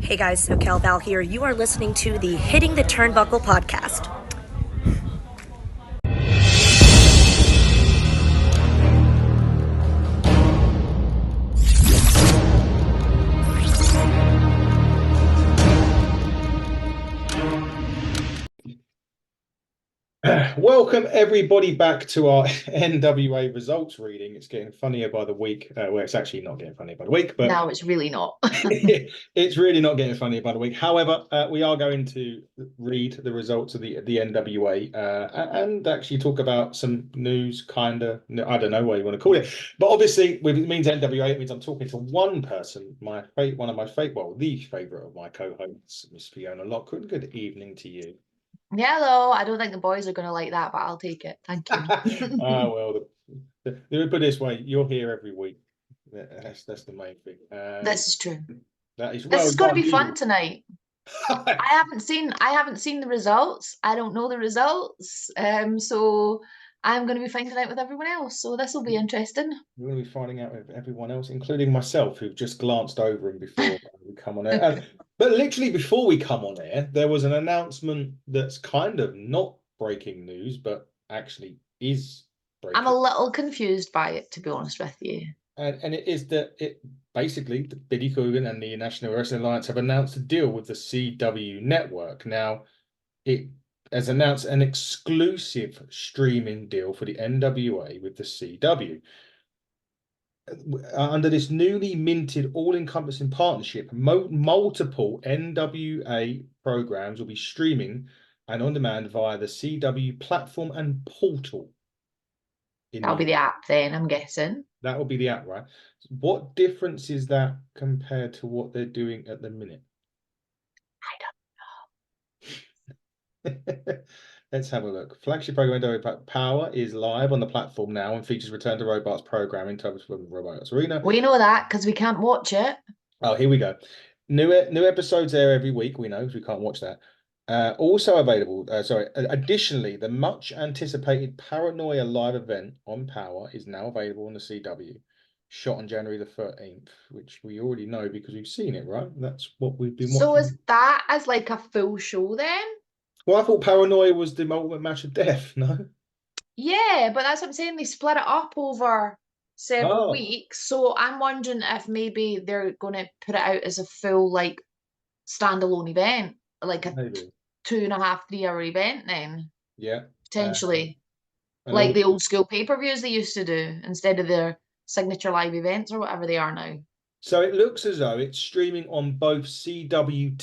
Hey guys, SoCal Val here. You are listening to the Hitting the Turnbuckle podcast. Welcome everybody back to our NWA results reading. It's getting funnier by the week. Well, it's actually not getting funnier by the week, but no, it's really not. it's really not getting funnier by the week. However, we are going to read the results of the NWA and actually talk about some news, kind of. I don't know what you want to call it, but obviously, if it means NWA, it means I'm talking to one person, one of my favorite, well, the favorite of my co-hosts, Miss Fiona Lockwood. Good evening to you. Hello. I don't think the boys are going to like that, but I'll take it. Thank you. Well, put it this way, you're here every week. That's the main thing. This is true. That is This is going to be fun tonight. I haven't seen the results. I don't know the results. So I'm going to be finding out with everyone else. So this will be interesting. We're going to be finding out with everyone else, including myself, who just glanced over him before we come on air. But literally before we come on air, there was an announcement that's kind of not breaking news, but actually is breaking. I'm a little confused by it, to be honest with you. And it is that basically Billy Corgan and the National Wrestling Alliance have announced a deal with the CW network. Now, it has announced an exclusive streaming deal for the NWA with the CW. Under this newly minted all-encompassing partnership, multiple NWA programs will be streaming and on demand via the CW platform and portal. That'll be the app then, I'm guessing. That will be the app, right? What difference is that compared to what they're doing at the minute? I don't know. Let's have a look. Flagship program NWA POWER is live on the platform now and features Return to Robots programming to Robots Arena. We know that because we can't watch it. Oh, here we go. New episodes there every week. We know because we can't watch that. Also available. Additionally, the much anticipated Paranoia live event on Power is now available on the CW. Shot on January the 13th, which we already know because we've seen it, right? That's what we've been watching. So is that as like a full show then? Well, I thought Paranoia was the ultimate match of death, no? Yeah, but that's what I'm saying. They split it up over several weeks. So I'm wondering if maybe they're going to put it out as a full, like, standalone event, like a 2.5, 3 hour event then. Yeah. Potentially. Like the old school pay-per-views they used to do instead of their signature live events or whatever they are now. So it looks as though it's streaming on both CWTV.com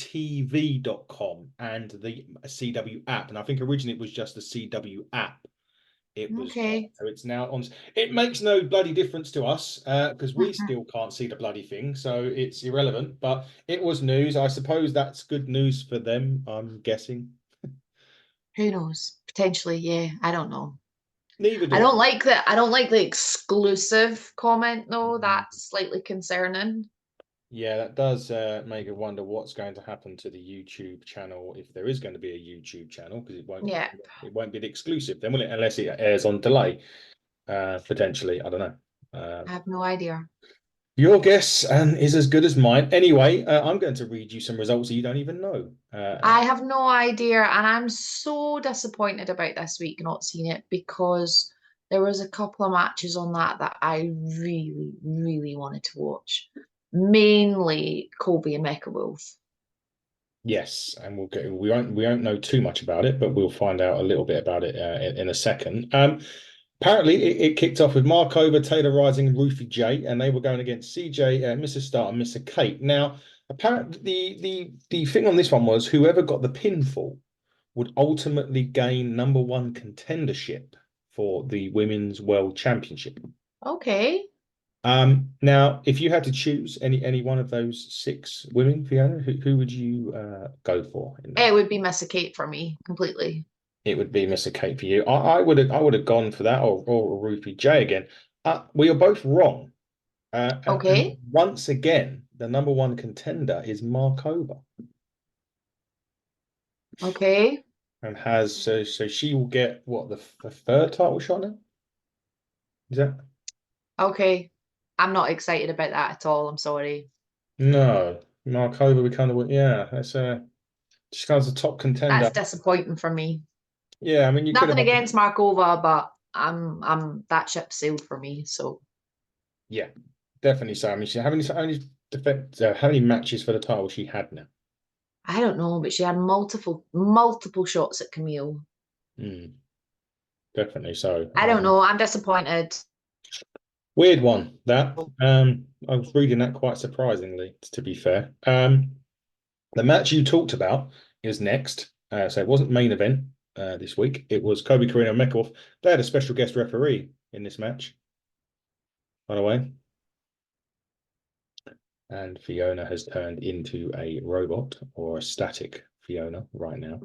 and the CW app. And I think originally it was just the CW app. It was okay. So it's now on. It makes no bloody difference to us because we still can't see the bloody thing. So it's irrelevant. But it was news. I suppose that's good news for them, I'm guessing. Who knows? Potentially, yeah. I don't know. Neither do I don't like that. I don't like the exclusive comment though. That's slightly concerning. Yeah, that does make me wonder what's going to happen to the YouTube channel if there is going to be a YouTube channel because it won't be the exclusive then, will it? Unless it airs on delay, potentially. I don't know. I have no idea. Your guess is as good as mine. Anyway, I'm going to read you some results that you don't even know. I have no idea, and I'm so disappointed about this week not seeing it because there was a couple of matches on that I really, really wanted to watch. Mainly Colby and Mecha Wolf. Yes, and we won't know too much about it, but we'll find out a little bit about it in a second. Apparently, it kicked off with Markova, Taylor Rising, and Ruthie J, and they were going against CJ, Missa Starr, and Missa Kate. Now, apparently, the thing on this one was whoever got the pinfall would ultimately gain #1 contendership for the Women's World Championship. Okay. Now, if you had to choose any one of those 6 women, Fiona, who would you go for? It would be Missa Kate for me completely. It would be Missa Kate for you. I would have gone for that or Ruthie J again. We are both wrong. Okay. Once again, the #1 contender is Markova. Okay. And has so she will get what the 3rd title shot now? Is that okay? I'm not excited about that at all. I'm sorry. No. Markova, we kind of, yeah, that's just kind of a top contender. That's disappointing for me. Yeah, I mean, you could Nothing have. against Markova, but I'm that ship sailed for me. So Yeah, definitely so. I mean, how many matches for the title she had now? I don't know, but she had multiple shots at Camille. Mm, definitely so. I don't know. I'm disappointed. Weird one that. I was reading that quite surprisingly, to be fair. The match you talked about is next. So it wasn't main event this week. It was Colby, Corino, and Mecha. They had a special guest referee in this match, by the way. And Fiona has turned into a robot or a static Fiona right now.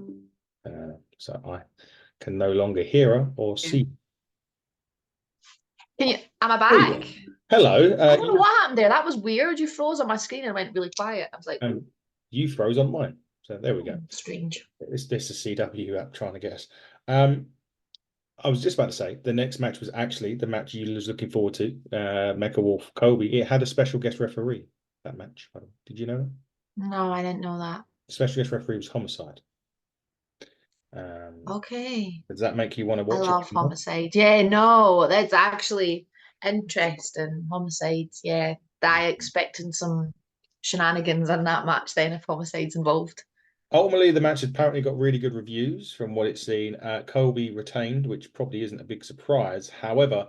So I can no longer hear her or see. Am I back? Hello. I don't know what happened there. That was weird. You froze on my screen and went really quiet. I was like, you froze on mine. So there we go. Strange. It's this is CW app trying to get us. I was just about to say the next match was actually the match you was looking forward to. Mecha Wolf Colby. It had a special guest referee. That match. Did you know that? No, I didn't know that. Special guest referee was Homicide. Okay. Does that make you want to watch it? I love Homicide. Yeah, no, that's actually interesting. Homicides, yeah. I expecting some shenanigans in that match then if Homicide's involved. Ultimately, the match apparently got really good reviews from what it's seen. Colby retained, which probably isn't a big surprise. However,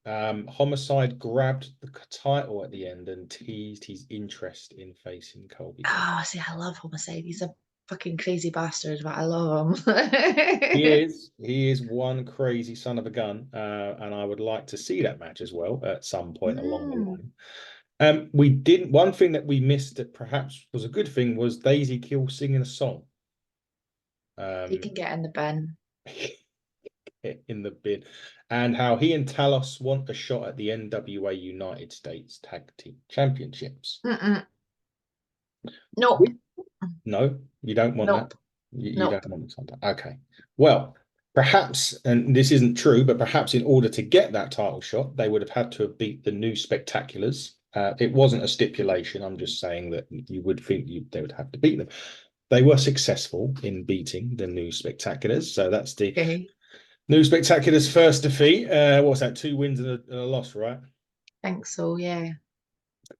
Homicide grabbed the title at the end and teased his interest in facing Colby. Oh, see, I love Homicide. He's a fucking crazy bastard, but I love him. He is one crazy son of a gun, and I would like to see that match as well at some point along the line. We didn't. One thing that we missed that perhaps was a good thing was Daisy Kill singing a song. He can get in the bin. In the bin, and how he and Talos want a shot at the NWA United States Tag Team Championships. Nope. No, you don't want Nope. that. You don't want that. Okay. Well, perhaps, and this isn't true, but perhaps in order to get that title shot, they would have had to have beat the New Spectaculars. It wasn't a stipulation. I'm just saying that you would think they would have to beat them. They were successful in beating the New Spectaculars, so that's the New Spectacular's first defeat. What's that? 2 wins and a loss, right? I think so, yeah.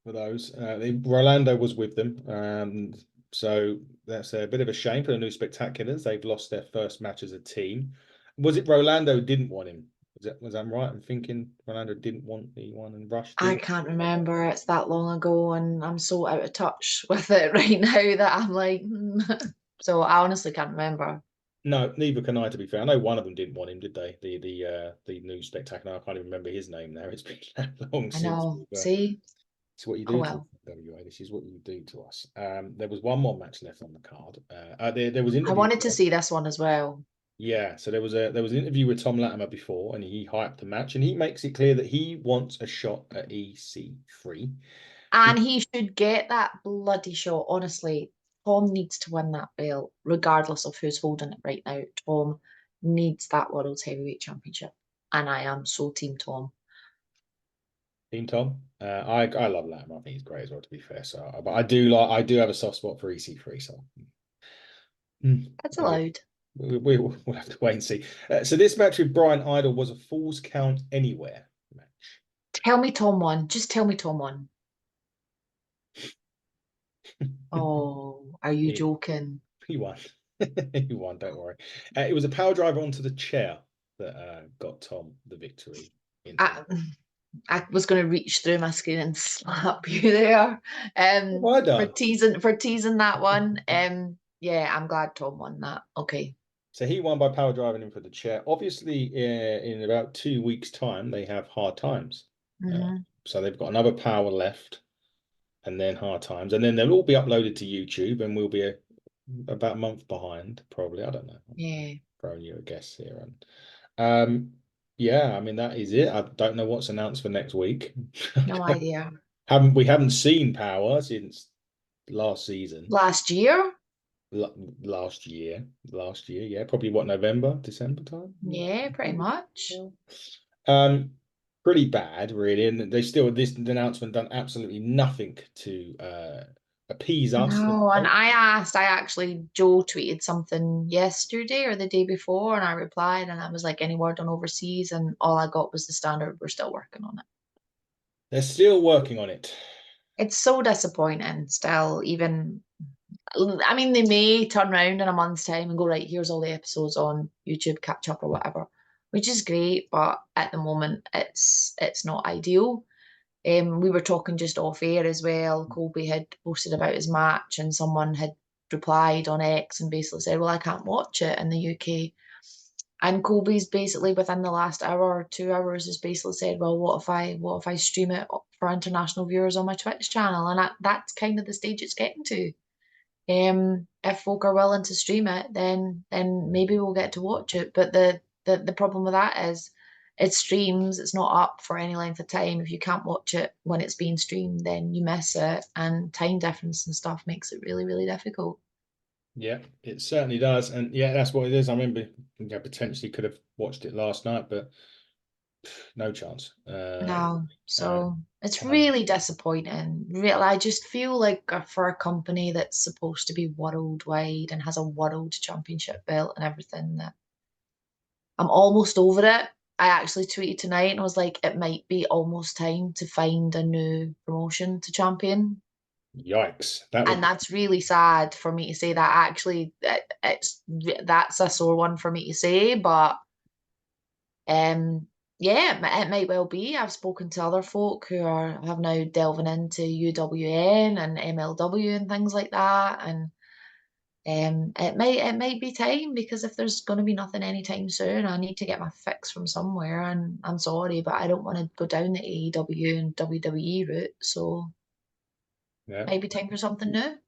For those. Rolando was with them. So that's a bit of a shame for the New Spectaculars. They've lost their first match as a team. Was it Rolando didn't want him? Was that right? I'm thinking Rolando didn't want the one and rushed. I can't remember. It's that long ago, and I'm so out of touch with it right now that I'm like, so I honestly can't remember. No, neither can I. To be fair, I know one of them didn't want him, did they? The New Spectacular. I can't even remember his name now. It's been that long I know. since. See, it's what you do to WA. This is what you do to us. There was one more match left on the card. There was I wanted to see this one as well. Yeah, so there was an interview with Thom Latimer before, and he hyped the match, and he makes it clear that he wants a shot at EC3. And he should get that bloody shot. Honestly, Thom needs to win that belt, regardless of who's holding it right now. Thom needs that World Heavyweight Championship, and I am so Team Thom. Team Thom, I love Latimer. I think he's great as well. To be fair, so but I do have a soft spot for EC3. So that's allowed. We'll have to wait and see. So this match with Bryan Idol was a Falls Count Anywhere match. Tell me Thom won. Just tell me Thom won. Oh, are you joking? He won. He won, don't worry. It was a power driver onto the chair that got Thom the victory. I was going to reach through my screen and slap you there for teasing that one. Yeah, I'm glad Thom won that. Okay. So he won by power driving him for the chair. Obviously, in about 2 weeks' time, they have hard times. So they've got another power left, and then hard times, and then they'll all be uploaded to YouTube, and we'll be about a month behind, probably. I don't know. Yeah. Throwing you a guess here, and yeah, I mean that is it. I don't know what's announced for next week. No idea. We haven't seen Power since last season. Last year, yeah, probably what, November, December time. Yeah, pretty much. Pretty bad, really, and they still this announcement done absolutely nothing to appease us. No, and Joe tweeted something yesterday or the day before, and I replied, and I was like, any word on overseas? And all I got was the standard, we're still working on it. They're still working on it. It's so disappointing still, even, I mean, they may turn around in a month's time and go, right, here's all the episodes on YouTube, catch up or whatever, which is great, but at the moment, it's not ideal. We were talking just off air as well. Colby had posted about his match, and someone had replied on X and basically said, well, I can't watch it in the UK. And Colby's basically within the last hour or 2 hours has basically said, well, what if I stream it for international viewers on my Twitch channel? And that's kind of the stage it's getting to. If folk are willing to stream it, then maybe we'll get to watch it. But the problem with that is it streams, it's not up for any length of time. If you can't watch it when it's being streamed, then you miss it, and time difference and stuff makes it really, really difficult. Yeah, it certainly does. And yeah, that's what it is. I remember I potentially could have watched it last night, but no chance. No, so it's really disappointing. I just feel like for a company that's supposed to be worldwide and has a world championship belt and everything, that I'm almost over it. I actually tweeted tonight and I was like, it might be almost time to find a new promotion to champion. Yikes! And that's really sad for me to say that. Actually, that's a sore one for me to say, but yeah, it might well be. I've spoken to other folk who have now delving into UWN and MLW and things like that, and it might be time, because if there's going to be nothing anytime soon, I need to get my fix from somewhere. And I'm sorry, but I don't want to go down the AEW and WWE route. So maybe time for something new.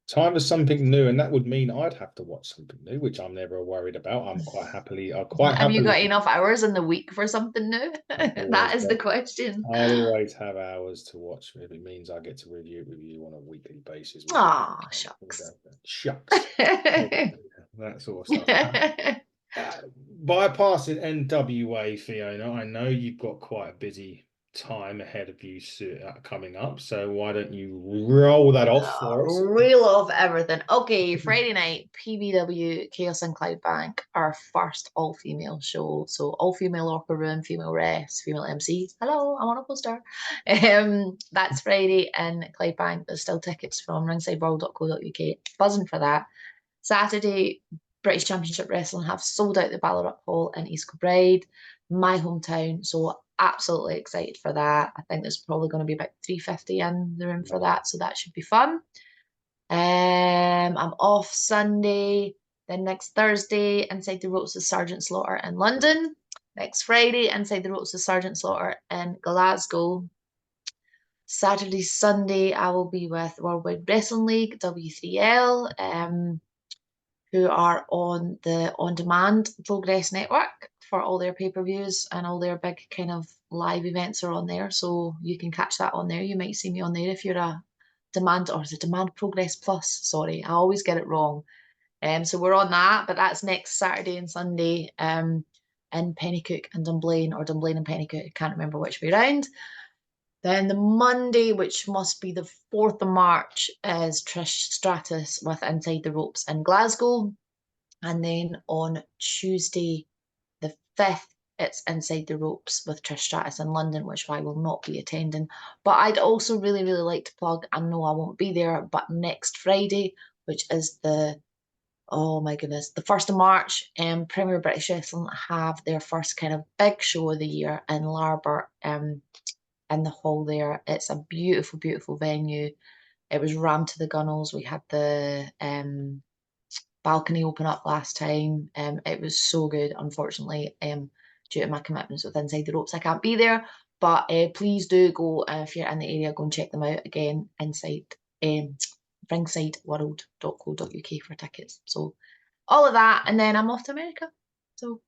Time for something new, and that would mean I'd have to watch something new, which I'm never worried about. I'm quite happily. Have you got enough hours in the week for something new? That is the question. I'll always have hours to watch if it means I get to review it with you on a weekly basis. Oh, shucks. Shucks. That sort of stuff. Bypassing NWA, Fiona, I know you've got quite a busy time ahead of you coming up, so why don't you roll that off for us? Reel off everything. Okay, Friday night, PBW Chaos and Cloudbank, our first all-female show. So all-female locker room, female refs, female MCs. Hello, I'm on a poster. That's Friday in Cloudbank. There's still tickets from ringsideworld.co.uk. Buzzing for that. Saturday, British Championship Wrestling have sold out the Ballarat Hall in East Kilbride, my hometown. So absolutely excited for that. I think there's probably going to be about 350 in the room for that, so that should be fun. I'm off Sunday. Then next Thursday, Inside the Ropes with Sergeant Slaughter in London. Next Friday, Inside the Ropes with Sergeant Slaughter in Glasgow. Saturday, Sunday, I will be with Worldwide Wrestling League, W3L, who are on the on-demand Progress Network for all their pay-per-views, and all their big kind of live events are on there. So you can catch that on there. You might see me on there if you're a Demand, or is it Demand Progress Plus? Sorry, I always get it wrong. So we're on that, but that's next Saturday and Sunday in Pennycook and Dunblane, or Dunblane and Pennycook. I can't remember which way around. Then the Monday, which must be the 4th of March, is Trish Stratus with Inside the Ropes in Glasgow. And then on Tuesday, the 5th, it's Inside the Ropes with Trish Stratus in London, which I will not be attending. But I'd also really, really like to plug, I know I won't be there, but next Friday, which is oh my goodness, the 1st of March, Premier British Wrestling have their first kind of big show of the year in Larbert, in the hall there. It's a beautiful, beautiful venue. It was rammed to the gunnels. We had the balcony open up last time. It was so good. Unfortunately, due to my commitments with Inside the Ropes, I can't be there. But please do go, if you're in the area, go and check them out again. Inside ringsideworld.co.uk for tickets. So all of that, and then I'm off to America. So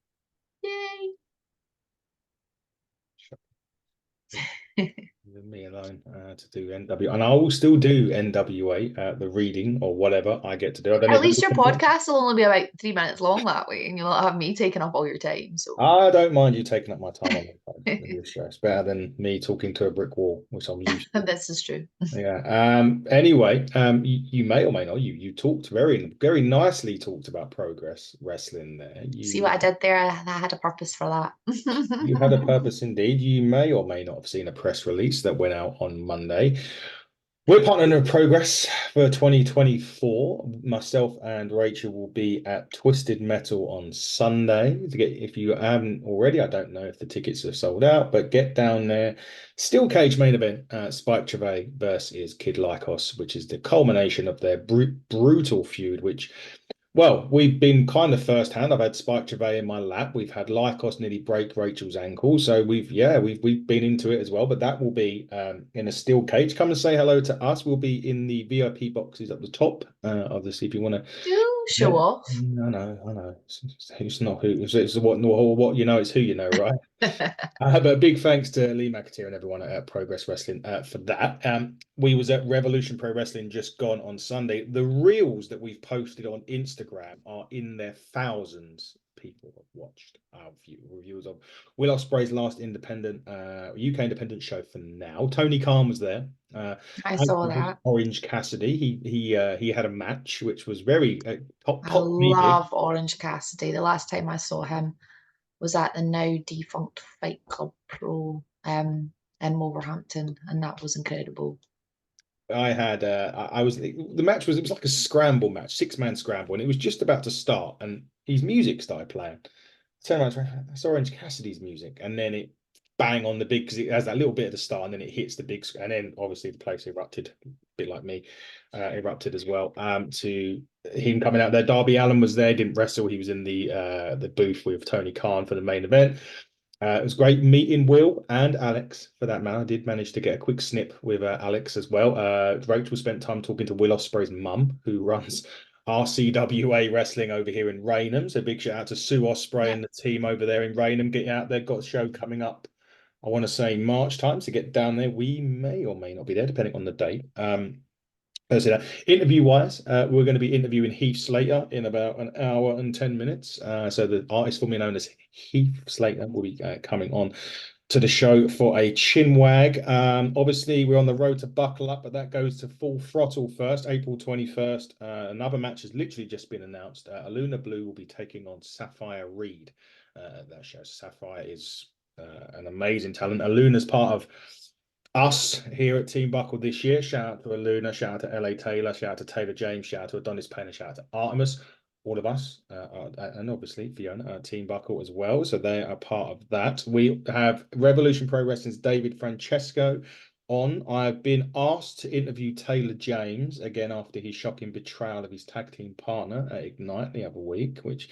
yay! Me alone to do NW, and I will still do NWA, the reading or whatever I get to do. I don't At even. least your podcast will only be about 3 minutes long that way, and you'll not have me taking up all your time. So I don't mind you taking up my time on the phone. It's better than me talking to a brick wall, which I'm used to. this is true. Yeah. Anyway, you may or may not. You talked very nicely. Talked about Progress Wrestling there. See what I did there? I had a purpose for that. You had a purpose indeed. You may or may not have seen a press release that went out on Monday. We're partnering with Progress for 2024. Myself and Rachel will be at Twisted Metal on Sunday. If you haven't already, I don't know if the tickets are sold out, but get down there. Steel cage main event, Spike Trivet versus Kid Lycos, which is the culmination of their brutal feud, which, well, we've been kind of first hand. I've had Spike Trivet in my lap. We've had Lycos nearly break Rachel's ankle. So we've been into it as well. But that will be in a steel cage. Come and say hello to us. We'll be in the VIP boxes at the top. Obviously, if you want to Do show off. I know. It's not who. It's what you know. It's who you know, right? But big thanks to Lee McAteer and everyone at Progress Wrestling for that. We was at Revolution Pro Wrestling just gone on Sunday. The reels that we've posted on Instagram are in their thousands. People have watched our reviews of Will Ospreay's last independent UK independent show for now. Tony Khan was there. I saw that. Orange Cassidy. He had a match which was very top. I love Orange Cassidy. The last time I saw him was at the now defunct Fight Club Pro in Wolverhampton, and that was incredible. I had the match was, it was like a scramble match, 6-man scramble, and it was just about to start, and his music started playing. Turn around, that's Orange Cassidy's music, and then it bang on the big, because it has that little bit at the start, and then it hits the big, and then obviously the place erupted, a bit like me, erupted as well. To him coming out there, Darby Allin was there, didn't wrestle. He was in the booth with Tony Khan for the main event. It was great meeting Will and Alex, for that matter. I did manage to get a quick snip with Alex as well. Rachel spent time talking to Will Ospreay's mum, who runs RCWA Wrestling over here in Raynham. So big shout out to Sue Ospreay and the team over there in Raynham. Get out there. Got a show coming up, I want to say March time, to get down there. We may or may not be there, depending on the date. Interview wise, we're going to be interviewing Heath Slater in about an hour and 10 minutes. So the artist formerly known as Heath Slater will be coming on to the show for a chin wag. Obviously, we're on the road to Buckle Up, but that goes to Full Throttle first, April 21st. Another match has literally just been announced. Aluna Blue will be taking on Sapphire Reed at that show. Sapphire is an amazing talent. Aluna's part of us here at Team Buckle this year. Shout out to Aluna, shout out to LA Taylor, shout out to Taylor James, shout out to Adonis Payne, and shout out to Artemis. All of us, and obviously Fiona, Team Buckle as well. So they are part of that. We have Revolution Pro Wrestling's David Francesco on. I've been asked to interview Taylor James again after his shocking betrayal of his tag team partner at Ignite the other week, which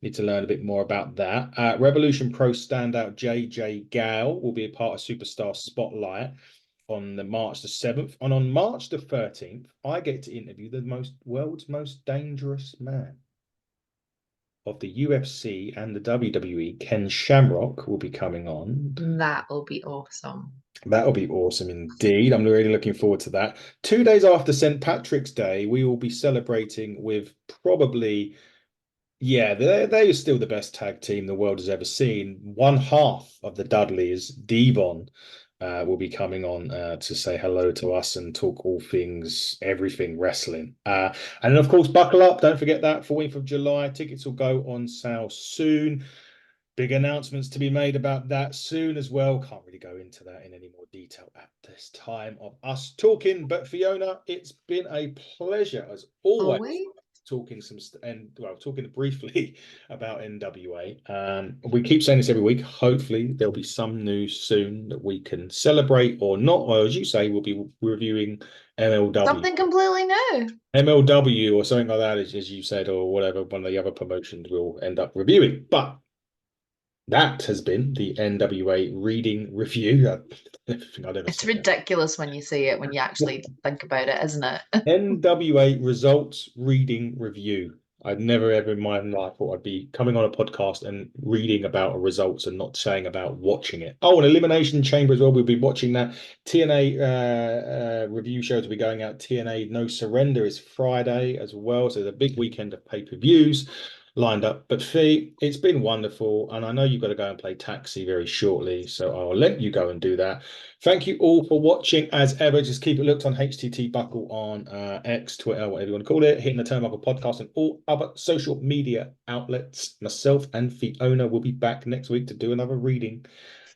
need to learn a bit more about that. Revolution Pro standout JJ Gale will be a part of Superstar Spotlight on the March the 7th. And on March the 13th, I get to interview the world's most dangerous man of the UFC and the WWE. Ken Shamrock will be coming on. That will be awesome. That'll be awesome indeed. I'm really looking forward to that. 2 days after St. Patrick's Day, we will be celebrating with probably, they're still the best tag team the world has ever seen. One half of the Dudleys, Devon, will be coming on to say hello to us and talk all things, everything wrestling. And then, of course, Buckle Up. Don't forget that, 14th of July. Tickets will go on sale soon. Big announcements to be made about that soon as well. Can't really go into that in any more detail at this time of us talking. But Fiona, it's been a pleasure as always. Talking briefly about NWA. We keep saying this every week. Hopefully there'll be some news soon that we can celebrate or not. Or as you say, we'll be reviewing MLW. Something completely new. MLW or something like that, as you said, or whatever, one of the other promotions we'll end up reviewing. But that has been the NWA reading review. It's ridiculous when you say it, when you actually think about it, isn't it? NWA results reading review. I'd never ever in my life thought I'd be coming on a podcast and reading about results and not saying about watching it. Oh, and Elimination Chamber as well. We'll be watching that. TNA review shows will be going out. TNA No Surrender is Friday as well. So there's a big weekend of pay-per-views lined up. But Fee, it's been wonderful. And I know you've got to go and play Taxi very shortly. So I'll let you go and do that. Thank you all for watching. As ever, just keep it looked on HTT Buckle on X, Twitter, whatever you want to call it, Hitting the Turnbuckle podcast and all other social media outlets. Myself and Fiona will be back next week to do another reading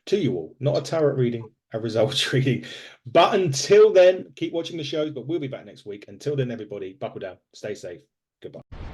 to you all. Not a tarot reading, a results reading. But until then, keep watching the shows, but we'll be back next week. Until then, everybody, buckle down, stay safe. Goodbye.